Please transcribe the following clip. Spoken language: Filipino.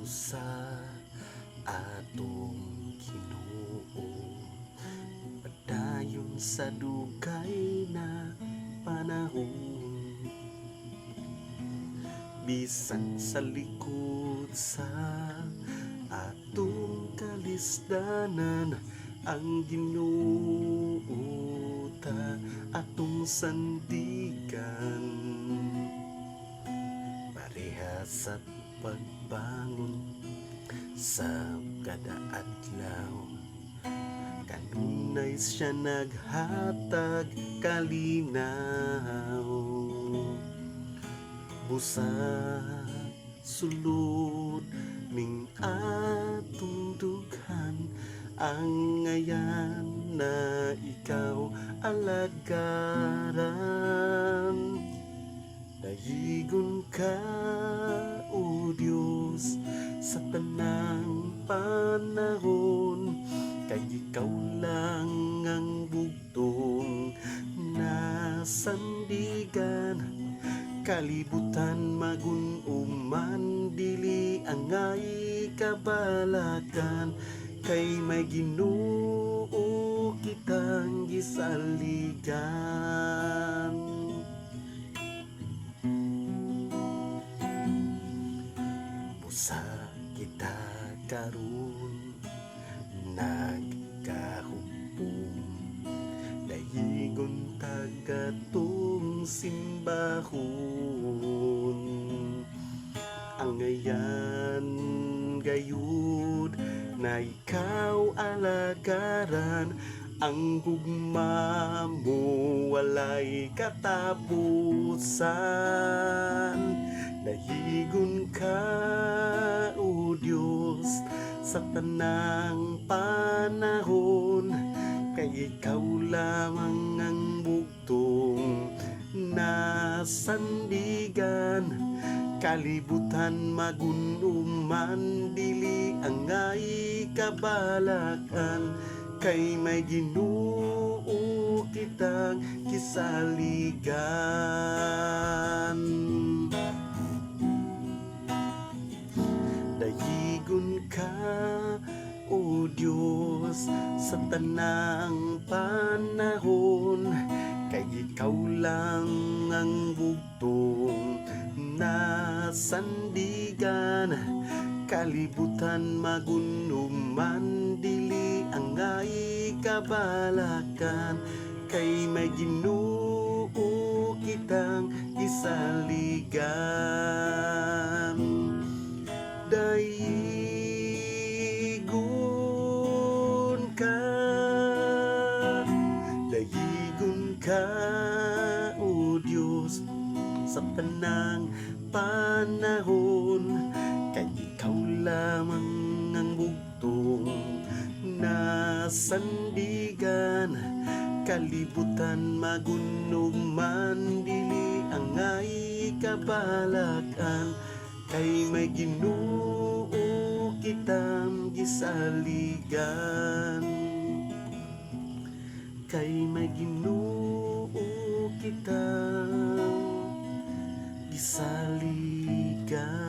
sa atong Ginoo, padayon sa dugay na panahon. Bisan sa likod sa atong kalisdanan, ang Ginoo ta atong sandigan. Parehas sa pagbangon sa kada adlaw, kanunay siya naghatag kalinaw. Busa sulod ning atong dughan, ang ngayan na ikaw alagaran. Dayigon ka, O Diyos, sa tanang panahon, kay ikaw lang ang bugtong nasandigan. Kalibutan magunuman, dili angay kabalakan, kay may Ginoo kitang gisaligan. Busa kita karon nagkahubong, dayigon tagatong simbahon. Ang ngayan gayud na ikaw alagaran, ang gugma mo walay katapusan. Dayigon ka, O Diyos, sa tanang panahon, kay ikaw lamang ang bugtong nasandigan. Kalibutan magunuman, dili angay kabalakan, kay may Ginoo kitang kisaligan. Dayigon ka, O Diyos, sa tanang panahon, kay ikaw lang ang bugtong nasandigan. Kalibutan magunuman, dili angay kabalakan, kay may Ginoo kitang isaligan. Dayigon ka, dayigon ka, O Diyos, sa tanang panahon, kay ikaw lamang ang bugtong nasandigan. Kalibutan magunuman, dili angay kabalakan, kay may Ginoo kitang gisaligan. Kay may Ginoo kitang gisaligan.